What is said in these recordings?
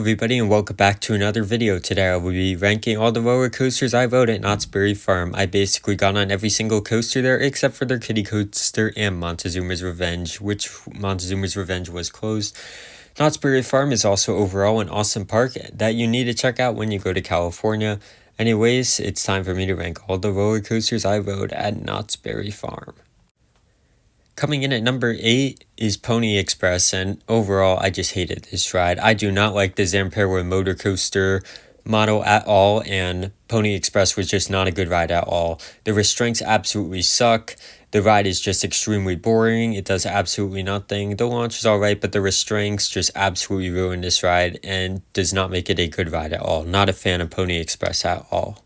everybody, and welcome back to another video. Today I will be ranking all the roller coasters I rode at Knott's Berry Farm. I basically got on every single coaster there except for their kiddie coaster and Montezuma's Revenge, which Montezuma's Revenge was closed. Knott's Berry Farm is also overall an awesome park that you need to check out when you go to California. Anyways, it's time for me to rank all the roller coasters I rode at Knott's Berry Farm. Coming in at number 8 is Pony Express, and overall, I just hated this ride. I do not like the Zamperla motor coaster model at all, and Pony Express was just not a good ride at all. The restraints absolutely suck. The ride is just extremely boring. It does absolutely nothing. The launch is alright, but the restraints just absolutely ruin this ride and does not make it a good ride at all. Not a fan of Pony Express at all.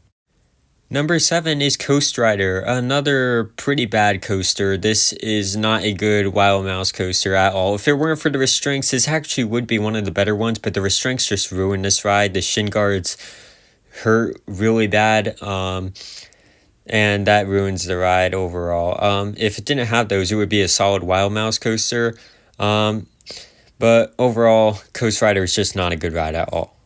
Number 7 is Coast Rider, another pretty bad coaster. This is not a good Wild Mouse coaster at all. If it weren't for the restraints, this actually would be one of the better ones, but the restraints just ruin this ride. The shin guards hurt really bad, and that ruins the ride overall. If it didn't have those, it would be a solid Wild Mouse coaster, but overall, Coast Rider is just not a good ride at all.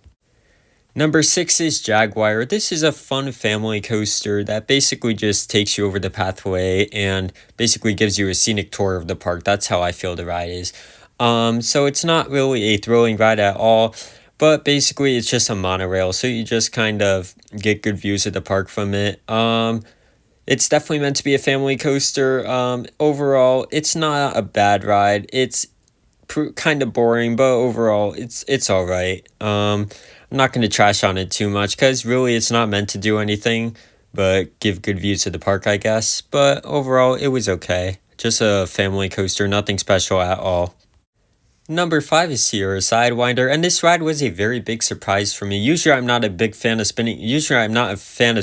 Number 6 is Jaguar. This is a fun family coaster that basically just takes you over the pathway and basically gives you a scenic tour of the park. That's how I feel the ride is. So it's not really a thrilling ride at all, but basically it's just a monorail, so you just kind of get good views of the park from it. It's definitely meant to be a family coaster. Overall, it's not a bad ride. It's kind of boring, but overall, it's all right. I'm not going to trash on it too much because really it's not meant to do anything but give good views to the park, I guess. But overall, it was okay. Just a family coaster, nothing special at all. Number 5 is Sidewinder, and this ride was a very big surprise for me. Usually I'm not a fan of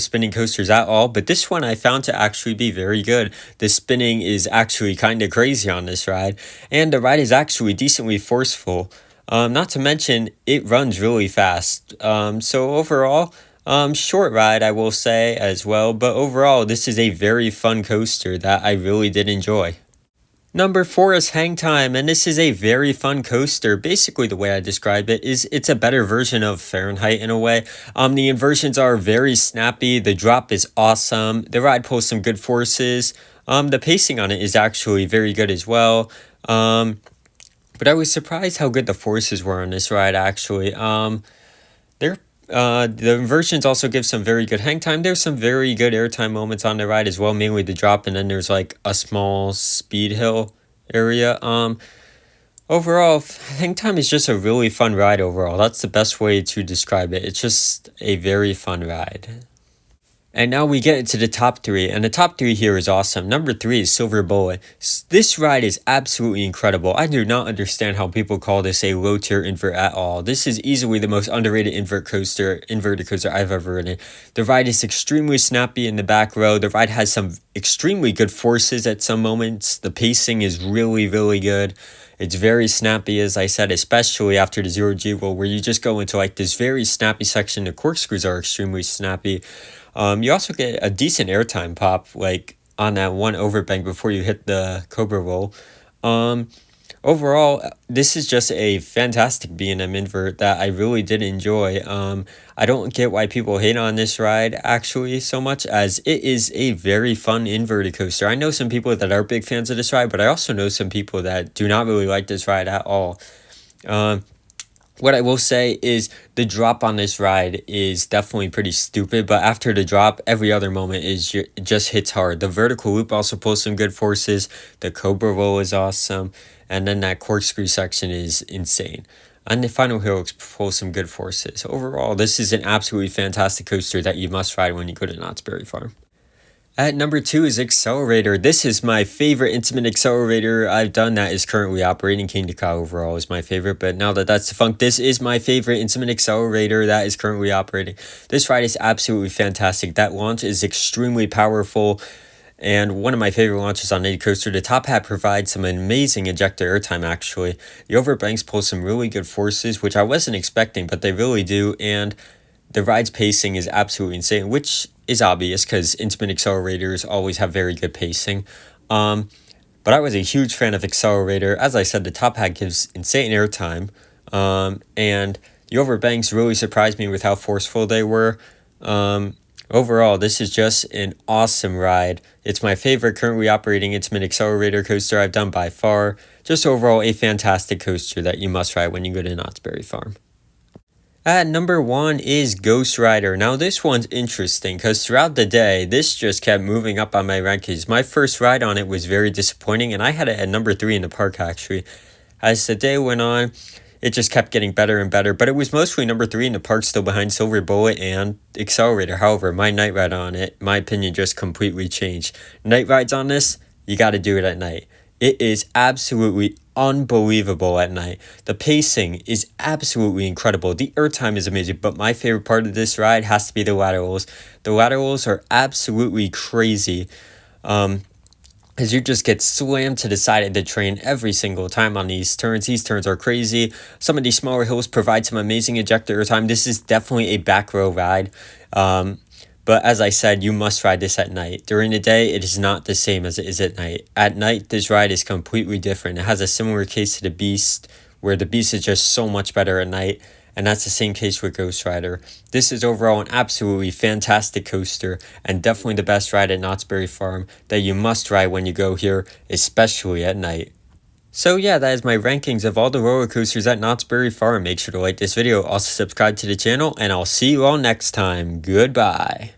spinning coasters at all, but this one I found to actually be very good. The spinning is actually kind of crazy on this ride, and the ride is actually decently forceful. Not to mention, it runs really fast. So overall, short ride, I will say as well. But overall, this is a very fun coaster that I really did enjoy. Number 4 is Hang Time, and this is a very fun coaster. Basically, the way I describe it is it's a better version of Fahrenheit in a way. The inversions are very snappy. The drop is awesome. The ride pulls some good forces. The pacing on it is actually very good as well. But I was surprised how good the forces were on this ride, actually. The inversions also give some very good hang time. There's some very good airtime moments on the ride as well, mainly the drop, and then there's like a small speed hill area. Overall, hang time is just a really fun ride overall. That's the best way to describe it. It's just a very fun ride. And now we get into the top 3, and the top 3 here is awesome. Number 3 is Silver Bullet. This ride is absolutely incredible. I do not understand how people call this a low-tier invert at all. This is easily the most underrated inverted coaster I've ever ridden. The ride is extremely snappy in the back row. The ride has some extremely good forces at some moments. The pacing is really, really good. It's very snappy, as I said, especially after the 0G roll, where you just go into like this very snappy section. The corkscrews are extremely snappy. You also get a decent airtime pop, like on that one overbank before you hit the Cobra roll. Overall, this is just a fantastic B&M invert that I really did enjoy. I don't get why people hate on this ride actually so much, as it is a very fun inverted coaster. I know some people that are big fans of this ride, but I also know some people that do not really like this ride at all. What I will say is the drop on this ride is definitely pretty stupid, but after the drop, every other moment just hits hard. The vertical loop also pulls some good forces. The Cobra roll is awesome, and then that corkscrew section is insane. And the final hill pulls some good forces. Overall, this is an absolutely fantastic coaster that you must ride when you go to Knott's Berry Farm. At number 2 is Accelerator. This is my favorite intimate accelerator I've done that is currently operating. King to Ka overall is my favorite, but now that that's defunct, this is my favorite intimate accelerator that is currently operating. This ride is absolutely fantastic. That launch is extremely powerful, and one of my favorite launches on any coaster. The top hat provides some amazing ejector airtime, actually. The overbanks pull some really good forces, which I wasn't expecting, but they really do, and the ride's pacing is absolutely insane, which is obvious because intimate accelerators always have very good pacing. But I was a huge fan of Accelerator. As I said, the top hat gives insane airtime, and The overbanks really surprised me with how forceful they were. Overall, this is just an awesome ride. It's my favorite currently operating Intamin Accelerator coaster I've done by far. Just overall a fantastic coaster that you must ride when you go to Knott's Berry Farm. At number 1 is Ghost Rider. Now this one's interesting because throughout the day, this just kept moving up on my rankings. My first ride on it was very disappointing, and I had it at number 3 in the park actually. As the day went on, it just kept getting better and better, but it was mostly number 3 in the park, still behind Silver Bullet and Accelerator. However, my night ride on it, my opinion, just completely changed. Night rides on this, you got to do it at night. It is absolutely unbelievable at night. The pacing is absolutely incredible. The airtime is amazing, but my favorite part of this ride has to be the laterals. The laterals are absolutely crazy. As you just get slammed to the side of the train every single time on these turns. These turns are crazy. Some of these smaller hills provide some amazing ejector time. This is definitely a back row ride. But as I said, you must ride this at night. During the day, it is not the same as it is at night. At night, this ride is completely different. It has a similar case to the Beast, where the Beast is just so much better at night. And that's the same case with Ghost Rider. This is overall an absolutely fantastic coaster and definitely the best ride at Knott's Berry Farm that you must ride when you go here, especially at night. So yeah, that is my rankings of all the roller coasters at Knott's Berry Farm. Make sure to like this video, also subscribe to the channel, and I'll see you all next time. Goodbye.